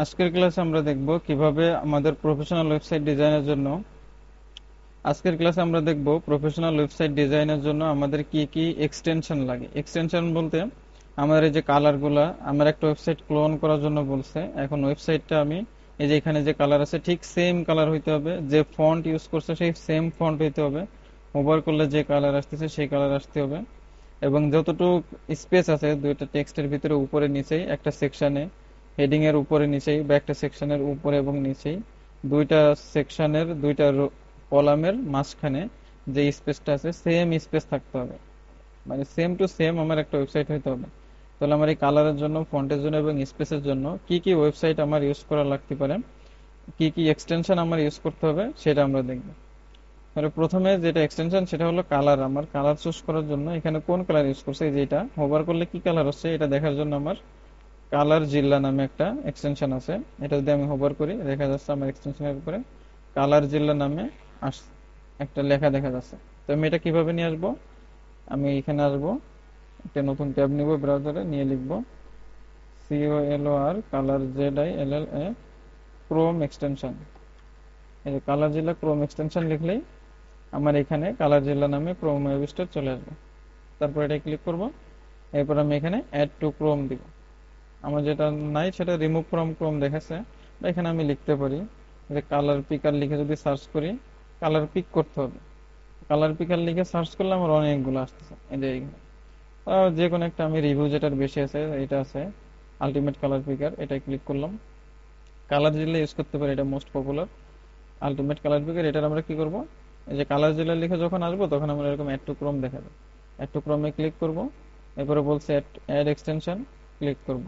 আজকের ক্লাসে আমরা দেখব কিভাবে আমাদের প্রফেশনাল ওয়েবসাইট ডিজাইনের জন্য আমাদের কি কি এক্সটেনশন লাগে। এক্সটেনশন বলতে আমাদের এই যে কালারগুলা, আমার একটা ওয়েবসাইট ক্লোন করার জন্য বলছে। এখন ওয়েবসাইটটা আমি এই যে এখানে যে কালার আছে ঠিক সেম কালার হইতে হবে, যে ফন্ট ইউজ করছে সেই সেম ফন্ট হইতে হবে, ওভার করলে যে কালার আসতেছে সেই কালার আসতে হবে। এবং যতটুকু স্পেস আছে দুইটা টেক্সটের ভিতরে উপরে নিচেই, একটা সেকশনে হেডিং এর উপরে নিচেই বা একটা সেকশনের উপরে এবং নিচেই, দুইটা সেকশনের দুইটা কলামের মাঝখানে যে স্পেসটা আছে সেম স্পেস থাকতে হবে, মানে সেম টু সেম আমার একটা ওয়েবসাইট হইতে হবে। তাহলে আমার এই কালারের জন্য, ফন্টের জন্য এবং স্পেসের জন্য কি কি ওয়েবসাইট আমার ইউজ করা লাগতে পারে, কি কি এক্সটেনশন আমার ইউজ করতে হবে সেটা আমরা দেখব। মানে প্রথমে যেটা এক্সটেনশন সেটা হলো কালার। আমার কালার চুজ করার জন্য এখানে কোন কালার ইউজ করছে, এই যেটা হোভার করলে কি কালার হচ্ছে এটা দেখার জন্য আমার কালার জিল্লা নামে একটা এক্সটেনশন আছে। এটা যদি আমি হোভার করি দেখা যাচ্ছে আমার এক্সটেনশনের উপরে কালার জিল্লা নামে আস একটা লেখা দেখা যাচ্ছে। তো আমি এটা কিভাবে নিয়ে আসবো, আমি এখানে আসবো, একটা নতুন ট্যাব নিব, ব্রাউজারে নিয়ে লিখবো COLOR colour ZILLA Chrome extension. এই যে কালার জিল্লা ক্রোম এক্সটেনশন লিখলেই আমার এখানে কালার জিল্লা নামে ক্রোম ওয়েব স্টোর চলে আসবে। তারপর এটা ক্লিক করব, এরপর আমি এখানে অ্যাড টু ক্রোম দিব। আমার যেটা নাই সেটা রিমুভ ফ্রম ক্রোম দেখাচ্ছে, বা এখানে আমি লিখতে পারি যে কালার পিকার লিখে যদি সার্চ করি, কালার পিক করতে হবে, কালার পিকার লিখে সার্চ করলে আমার অনেকগুলো আসতেছে। এই যে এইগুলো। যে কোনো একটা আমি রিভিউ যেটার বেশি আছে এটা আছে, আলটিমেট কালার পিকার, এটা ক্লিক করলাম। কালার জিলা ইউজ করতে পারি, এটা মোস্ট পপুলার আলটিমেট কালার পিকার। এটার আমরা কি করব, এই যে কালার জিলা লিখে যখন আসবো তখন আমরা এরকম অ্যাড টু ক্রোম দেখাবে, অ্যাড টু ক্রোমে ক্লিক করব। এরপরে বলছে অ্যাড এক্সটেনশন, ক্লিক করব।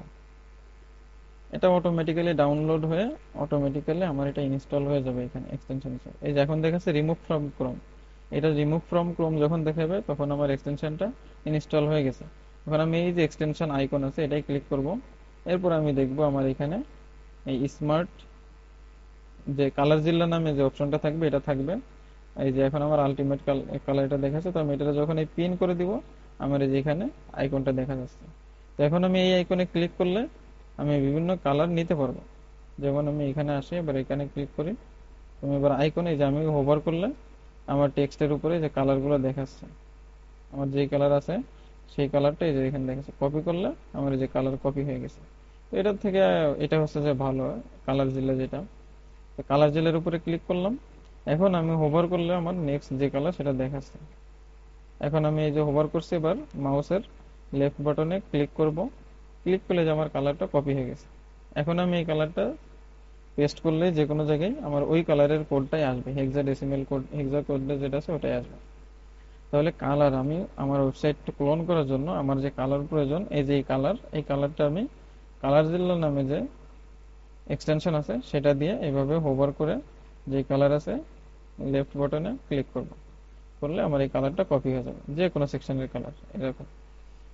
এটা অটোমেটিক্যালি ডাউনলোড হয়ে অটোমেটিক্যালি আমার এটা ইনস্টল হয়ে যাবে এখানে এক্সটেনশন হিসেবে। এই যে এখন দেখাচ্ছে রিমুভ ফ্রম ক্রোম, এটা রিমুভ ফ্রম ক্রোম যখন দেখাবে তখন আমার এক্সটেনশনটা ইনস্টল হয়ে গেছে। এখন আমি এই যে এক্সটেনশন আইকন আছে এটাই ক্লিক করব। এরপর আমি দেখব আমার এখানে এই স্মার্ট যে কালার জিল্লা নামে যে অপশনটা থাকবে এটা থাকবে। এই যে এখন আমার আলটিমেট কালারটা দেখাচ্ছে, তো আমি এটা যখন এই পিন করে দিব আমার এই যে এখানে আইকনটা দেখা যাচ্ছে। তো এখন আমি এই আইকনে ক্লিক করলে আমি বিভিন্ন কালার নিতে পারবো। যেমন আমি এখানে আসি, এবার এখানে ক্লিক করি, তুমি এবার আইকনে যে আমি হোভার করলে আমার টেক্সটের উপরে যে কালারগুলো দেখাচ্ছে, আমার যেই কালার আছে সেই কালারটা এই যে এখানে দেখাচ্ছে, কপি করলে আমার এই যে কালার কপি হয়ে গেছে। তো এটার থেকে এটা হচ্ছে যে ভালো কালার জিলা যেটা। তো কালার জেলের উপরে ক্লিক করলাম, এখন আমি হোভার করলে আমার নেক্সট যে কালার সেটা দেখাচ্ছে। এখন আমি এই যে হোভার করছি, এবার মাউসের লেফট বাটনে ক্লিক করব, ক্লিক করলে যে আমার কালারটা কপি হয়ে গেছে। এখন আমি এই কালারটা পেস্ট করলে যে কোনো জায়গায় আমার ওই কালারের কোডটাই আসবে, হেক্সাডেসিমেল কোড, হেক্সা কোডটা যেটা আছে ওটাই আসবে। তাহলে কালার আমি আমার ওয়েবসাইটটা ক্লোন করার জন্য আমার যে কালার প্রয়োজন, এই যে এই কালারটা আমি কালার জিল্লা নামে যে এক্সটেনশন আছে সেটা দিয়ে এইভাবে হোভার করে যে কালার আছে লেফট বাটনে ক্লিক করব, করলে আমার এই কালারটা কপি হয়ে যাবে, যে কোনো সেকশনের কালার এরকম।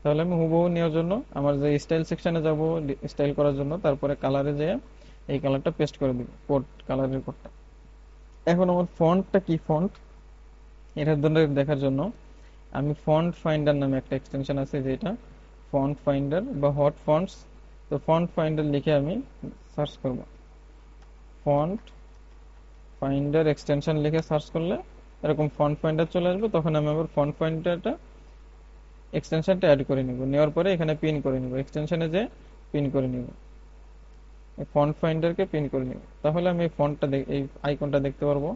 তাহলে আমি হুবহু নেওয়ার জন্য আমার যে স্টাইল সেকশনে যাব, স্টাইল করার জন্য তারপরে কালারে যেয়ে এই কালারটা পেস্ট করে দিব, কোড, কালারের কোডটা। এখন আমার ফন্টটা কি ফন্ট, এটার জন্য দেখার জন্য আমি ফন্ট ফাইন্ডার নামে একটা এক্সটেনশন আছে যেটা ফন্ট ফাইন্ডার বা হট ফন্টস। তো ফন্ট ফাইন্ডার লিখে আমি সার্চ করব, ফন্ট ফাইন্ডার এক্সটেনশন লিখে সার্চ করলে এরকম ফন্ট ফাইন্ডার চলে আসবে। তখন আমি আবার ফন্ট ফাইন্ডারটা এক্সটেনশনটা অ্যাড করে নিব, নেওয়ার পরে এখানে পিন করে নিব, এক্সটেনশনে যে পিন করে নিব, এই ফন্ট ফাইন্ডারকে পিন করে নিব। তাহলে আমি এই ফন্টটা এই আইকনটা দেখতে পারবো।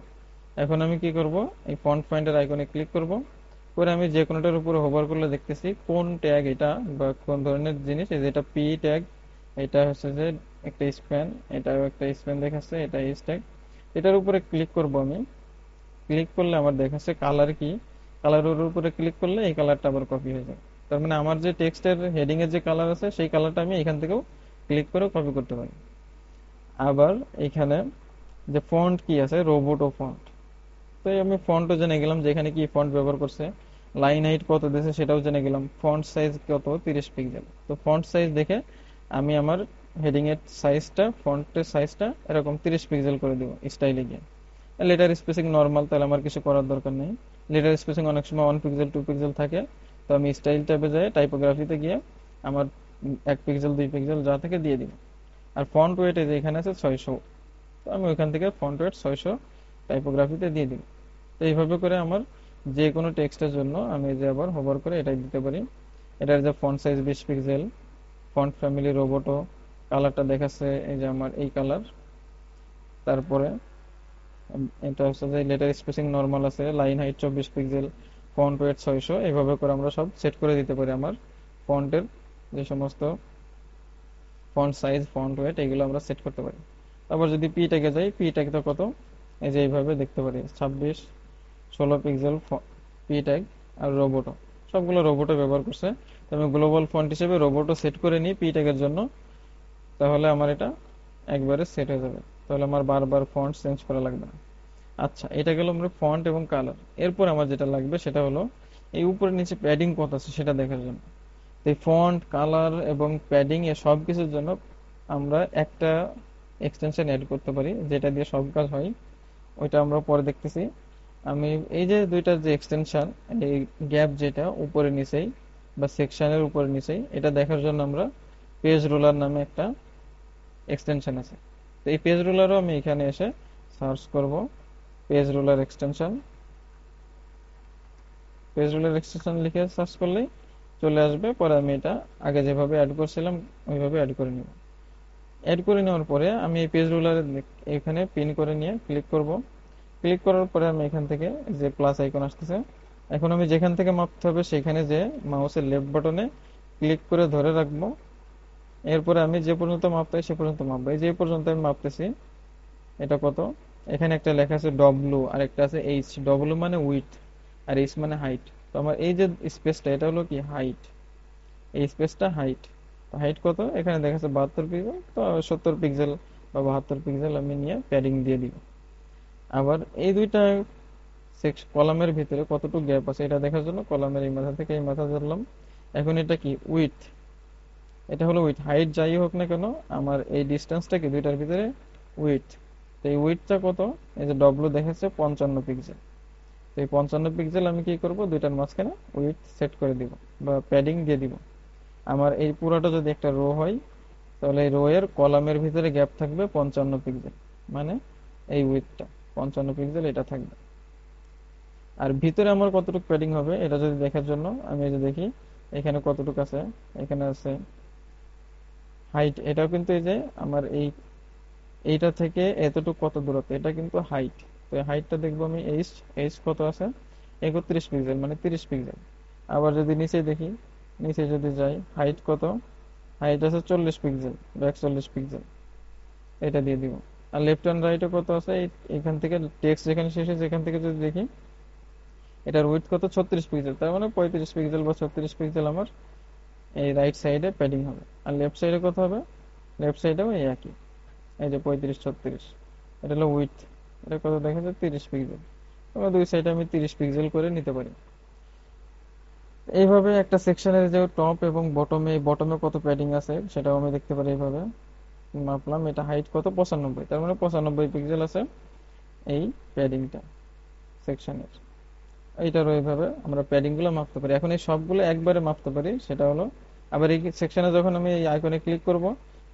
এখন আমি কি করব, এই ফন্ট ফাইন্ডার আইকনে ক্লিক করব, করে আমি যে কোনোটার উপরে হোভার করলে দেখতেছি কোন ট্যাগ এটা বা কোন ধরনের জিনিস। এই যে এটা পি ট্যাগ, এটা হচ্ছে যে একটা স্প্যান, এটাও একটা স্প্যান দেখাচ্ছে, এটা এস ট্যাগ। এটার উপরে ক্লিক করব আমি, ক্লিক করলে আমার দেখাচ্ছে কালার কি, কালারের উপরে ক্লিক করলে এই কালারটা আবার কপি হয়ে যাবে। তার মানে আমার যে টেক্সটের হেডিং এর যে কালার আছে সেই কালারটা আমি এখান থেকেও ক্লিক করে কপি করতে পারি। আবার এখানে যে ফন্ট কি আছে, রোবোটো ফন্ট। তো এই আমি ফন্টও জেনে গেলাম যে এখানে কি ফন্ট ব্যবহার করছে, লাইন হাইট কত দিয়েছে সেটাও জেনে গেলাম, ফন্ট সাইজ কত, 30 পিক্সেল। তো ফন্ট সাইজ দেখে আমি আমার হেডিং এর সাইজটা, ফন্টের সাইজটা এরকম 30 পিক্সেল করে দিব স্টাইলে গিয়ে। লেটার স্পেসিং নর্মাল, তাহলে আমার কিছু করার দরকার নেই। লেটার স্পেসিং অনেক সময় 1 পিক্সেল 2 পিক্সেল থাকে, তো আমি স্টাইল ট্যাবে যাই টাইপোগ্রাফিতে গিয়ে আমার 1 পিক্সেল 2 পিক্সেল যা থেকে দিয়ে দিব। আর ফন্ট ওয়েট এই যে এখানে আছে 600, তো আমি ওইখান থেকে ফন্ট ওয়েট 600 টাইপোগ্রাফিতে দিয়ে দিব। তো এইভাবে করে আমার যে কোনো টেক্সটের জন্য আমি যে আবার হোভার করে এটাই দিতে পারি। এটার যে font size 20 pixel, font family Roboto, কালারটা দেখাচ্ছে এই যে আমার এই কালার। তারপরে এটা হচ্ছে যে লেটার স্পেসিং নরমাল আছে, line height 24 pixel, font wait 600। এইভাবে করে আমরা সব সেট করে দিতে পারি আমার ফন্টের যে সমস্ত ফন্ট সাইজ, ফন্ট ওয়েট, এগুলো আমরা সেট করতে পারি। তারপর যদি পি ট্যাগে যাই, পি ট্যাগটা কত, এই যে এইভাবে দেখতে পারি 26-16 পিক্সেল পি ট্যাগ। আর রোবোটো, সবগুলো রোবোটো ব্যবহার করছে। তো আমি গ্লোবাল ফন্ট হিসেবে রোবোটো সেট করে নিই পি ট্যাগের জন্য, তাহলে আমার এটা একবারে সেট হয়ে যাবে। তাহলে আমার বারবার ফন্ট চেঞ্জ করা লাগবে না। আচ্ছা, এটা গেল আমরা ফন্ট এবং কালার। এরপর আমার যেটা লাগবে সেটা হলো এই উপরে নিচে প্যাডিং কত আছে সেটা দেখার জন্য। তো এই ফন্ট, কালার এবং প্যাডিং এ সব কিছুর জন্য আমরা একটা এক্সটেনশন অ্যাড করতে পারি যেটা দিয়ে সব কাজ হয়, ওইটা আমরা পরে দেখতেছি। আমি এই যে দুইটার যে এক্সটেনশন, এই গ্যাপ যেটা উপরে নিচেই বা সেকশনের উপরে নিচেই, এটা দেখার জন্য আমরা পেজ রোলার নামে একটা এক্সটেনশন আছে। তো এই পেজ রোলারও আমি এখানে এসে সার্চ করব page roller extension. Page roller extension লিখে সার্চ করলেই চলে আসবে। পরে আমি এটা আগে যেভাবে অ্যাড করছিলাম ওইভাবে অ্যাড করে নিব। অ্যাড করে নেওয়ার পরে আমি এই পেজ রোলার এখানে পিন করে নিয়ে ক্লিক করব। ক্লিক করার পরে আমি এখান থেকে যে প্লাস আইকন আসতেছে, এখন আমি যেখান থেকে মাপতে হবে সেখানে যে মাউসের লেফট বাটনে ক্লিক করে ধরে রাখবো। এরপরে আমি যে পর্যন্ত মাপতে হয় সে পর্যন্ত মাপবো। এই যে পর্যন্ত আমি মাপতেছি, এটা কত, এখানে একটা লেখা আছে ডব্লু আর একটা আছে এইচ। ডব্লু মানে উইথ আর এইচ মানে হাইট। তো আমার এই যে স্পেসটা এটা হলো কি হাইট, এই স্পেসটা হাইট। তো হাইট কত, এখানে দেখা যাচ্ছে 72 পিক্সেল, তো 70 পিক্সেল বা 72 পিক্সেল আমি নিয়ে প্যাডিং দিয়ে দিব। আবার এই দুইটা কলামের ভিতরে কতটুকু গ্যাপ আছে এটা দেখার জন্য কলামের এই মাথা থেকে এই মাথা ধরলাম। এখন এটা কি উইথ, এটা হলো উইথ। হাইট যাই হোক না কেন, আমার এই ডিস্টেন্সটা কি দুইটার ভিতরে উইথ। তো এই উইথটা কত, এই যে ডব্লু দেখাচ্ছে 55 পিক্সেল। তো এই 55 পিক্সেল আমি কি করব, দুইটার মাঝখানে উইথ সেট করে দিব বা প্যাডিং দিয়ে দিব। আমার এই পুরোটা যদি একটা রো হয়, তাহলে এই রো এর কলামের ভিতরে গ্যাপ থাকবে 55 পিক্সেল, মানে এই উইথটা 55 পিক্সেল এটা থাকবে। আর ভিতরে আমার কতটুকু প্যাডিং হবে এটা যদি দেখার জন্য আমি এই যে দেখি এখানে কতটুকু আছে। এখানে আছে হাইট, এটাও কিন্তু এই যে আমার এইটা থেকে এতটুকু কত দূরত্ব, এটা কিন্তু হাইট। তো হাইটটা দেখবো আমি এইচ, এইচ কত আছে 31 পিক্সেল মানে 30 পিক্সেল। আবার যদি নিচে দেখি, নিচে যদি যাই, হাইট কত, হাইট আছে 40 পিক্সেল বা 41 পিক্সেল, এটা দিয়ে দিব। আর লেফট হ্যান্ড রাইটে কত আছে, এখান থেকে টেক্সট যেখানে শেষ হয়েছে এখান থেকে যদি দেখি, এটার উইডথ কত 36 পিক্সেল, তার মানে 35 পিক্সেল বা 36 পিক্সেল আমার এই রাইট সাইডে প্যাডিং হবে। আর লেফট সাইডে কত হবে, লেফট সাইডেও এই একই, এই যে 35-36, এটা হলো উইডথ। এটা কত দেখা যায় 30 পিক্সেল। আমরা দুই সাইডে আমি 30 পিক্সেল করে নিতে পারি। এইভাবে একটা সেকশনের যে টপ এবং বটমে, বটমে কত প্যাডিং আছে সেটাও আমি দেখতে পারি। এইভাবে মাপলাম, এটা হাইট কত 95, তার মানে 95 পিক্সেল আছে এই প্যাডিংটা সেকশনের। এইটারও এইভাবে আমরা প্যাডিং গুলো মাপতে পারি। এখন এই সবগুলো একবারে মাপতে পারি, সেটা হলো আবার এই সেকশনে যখন আমি এই আইকনে ক্লিক করব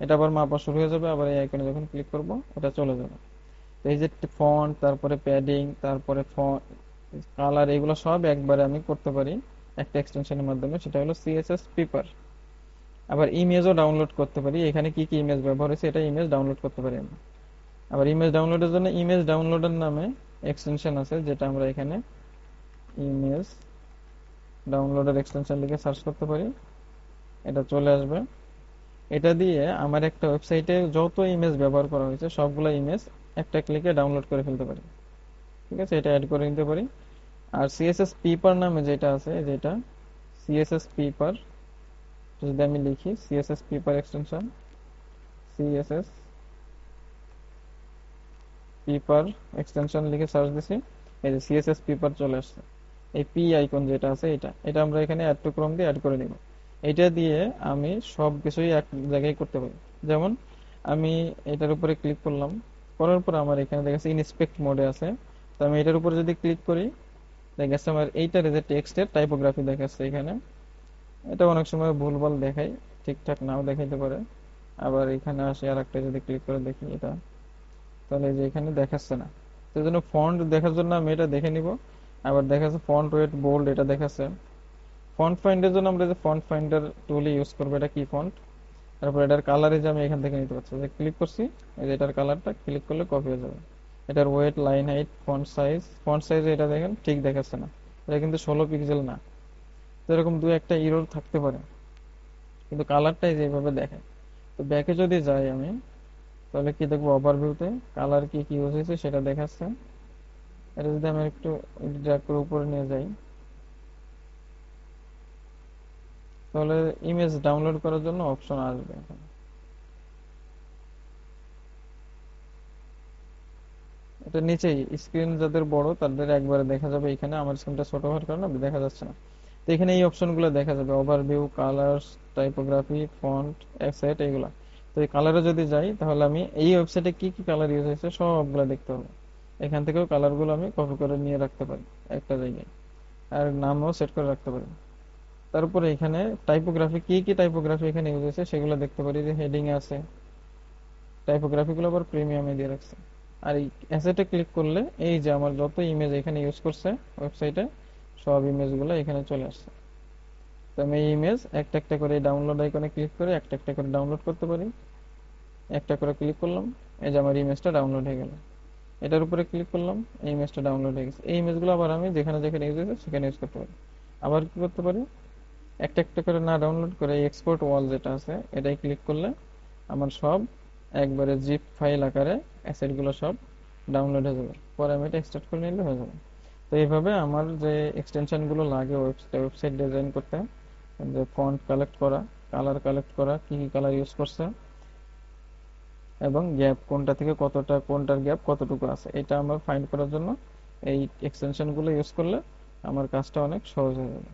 এটা আবার মাপা শুরু হয়ে যাবে, আবার এই আইকনে যখন ক্লিক করব এটা চলে যাবে। তো এই যে ফন্ট, তারপরে প্যাডিং, তারপরে কালার, এগুলো সব একবারে আমি করতে পারি একটা এক্সটেনশনের মাধ্যমে, সেটা হলো সিএসএস পেপার। আবার ইমেজও ডাউনলোড করতে পারি, এখানে কি কি ইমেজ ব্যবহার হয়েছে এটা ইমেজ ডাউনলোড করতে পারি আমি। আবার ইমেজ ডাউনলোডের জন্য ইমেজ ডাউনলোডের নামে এক্সটেনশন আছে, যেটা আমরা এখানে ইমেজ ডাউনলোডের এক্সটেনশন লিখে সার্চ করতে পারি, এটা চলে আসবে। এটা দিয়ে আমার একটা ওয়েবসাইটে যত ইমেজ ব্যবহার করা হয়েছে সবগুলো ইমেজ একটা ক্লিকে ডাউনলোড করে ফেলতে পারি। ঠিক আছে, এটা অ্যাড করে নিতে পারি। আর সিএসএস পেপার নামে যেটা আছে, যেটা সিএসএস পেপার, যদি আমি লিখি CSS paper extension, CSS paper extension লিখে সার্চ দিছি, এই যে সিএসএস পেপার চলে আসছে। এই পি আইকন যেটা আছে এটা এটা আমরা এখানে অ্যাড টু ক্রম দিয়ে অ্যাড করে নিব। এটা দিয়ে আমি সব কিছুই এক জায়গায় করতে পারি। যেমন আমি এটার উপরে ক্লিক করলাম, করার পর আমার এখানে দেখা যাচ্ছে ইনস্পেক্ট মোডে আছে। তো আমি এটার উপরে যদি ক্লিক করি, দেখা যাচ্ছে আমার এইটার যে টেক্সটের টাইপোগ্রাফি দেখাচ্ছে এখানে। এটা অনেক সময় ভুলভাল দেখায়, ঠিকঠাক নাও দেখাইতে পারে। আবার এখানে আসি, আর একটা যদি ক্লিক করে দেখি এটা, তাহলে এই যে এখানে দেখাচ্ছে না। তো এই জন্য ফন্ট দেখার জন্য আমি এটা দেখে নিব। আবার দেখাচ্ছে ফন্ট ওয়েট বোল্ড, এটা দেখাচ্ছে। ফন্ট ফাইন্ডের জন্য আমরা যে ফন্ট ফাইন্ডার টুল ইউজ করবো, এটা কি ফন্ট, তারপর এটার কালার যে আমি এখান থেকে নিতে পারছি, যে ক্লিক করছি, এই যে এটার কালারটা ক্লিক করলে কপি হয়ে যাবে। এটার weight, line height, font size এটা দেখেন ঠিক দেখাচ্ছে না, এটা কিন্তু 16 পিক্সেল না। তো এরকম দু একটা ইরর থাকতে পারে, কিন্তু কালারটাই যেভাবে দেখায়। তো ব্যাকে যদি যাই আমি, তাহলে কি দেখবো, ওভারভিউতে কালার কি কি ইউজ হয়েছে সেটা দেখাচ্ছে। এটা যদি আমি একটু ড্র্যাগ করে উপরে নিয়ে যাই, তাহলে ইমেজ ডাউনলোড করার জন্য অপশন আসবে এখানে। এটা নিচেই স্ক্রিন যাদের বড় তাদের একবারে দেখা যাবে, এখানে আমার স্ক্রিনটা ছোট হওয়ার কারণে দেখা যাচ্ছে না। তো এখানে এই অপশনগুলো দেখা যাবে, overview, colours, typography, font, asset, এইগুলা। তো এই কালারে যদি যাই, তাহলে আমি এই ওয়েবসাইটে কি কি কালার ইউজ হয়েছে সবগুলো দেখতে হবে। এখান থেকেও কালারগুলো আমি কপি করে নিয়ে রাখতে পারি একটা জায়গায়, আর নামও সেট করে রাখতে পারি। তারপরে এখানে টাইপোগ্রাফি, কি কি টাইপোগ্রাফি এখানে ইউজ হয়েছে সেগুলো দেখতে পারি, যে হেডিং আছে, টাইপোগ্রাফি গুলো আবার প্রিমিয়ামে দিয়ে রাখছে। আর এই অ্যাসেটে ক্লিক করলে এই যে আমার যত ইমেজ এখানে ইউজ করছে ওয়েবসাইটে, সব ইমেজ গুলো এখানে চলে আসছে। তো আমি এই ইমেজ একটা একটা করে ডাউনলোড আইকনে ক্লিক করে একটা একটা করে ডাউনলোড করতে পারি। একটা করে ক্লিক করলাম, এই যে আমার ইমেজটা ডাউনলোড হয়ে গেল। এটার উপরে ক্লিক করলাম, এই ইমেজটা ডাউনলোড হয়ে গেছে। এই ইমেজগুলো আবার আমি যেখানে যেখানে ইউজ হয়েছে সেখানে ইউজ করতে পারি। আবার কি করতে পারি, একটা একটা করে না ডাউনলোড করে এক্সপোর্ট ওয়াল যেটা আছে এটাই ক্লিক করলে আমার সব একবারে জিপ ফাইল আকারে অ্যাসেট গুলো সব ডাউনলোড হয়ে যাবে। পরে আমি এটা এক্সট্রাক্ট করে নিলে হয়ে যাবে। তো এইভাবে আমার যে এক্সটেনশন গুলো লাগে ওয়েবসাইট ডিজাইন করতে, যে ফন্ট কালেক্ট করা, কালার কালেক্ট করা, কি কি কালার ইউজ করছে, এবং গ্যাপ কোনটা থেকে কতটা, কোনটার গ্যাপ কতটুকু আছে, এটা আমার ফাইন্ড করার জন্য এই এক্সটেনশন গুলো ইউজ করলে আমার কাজটা অনেক সহজ হয়ে যাবে।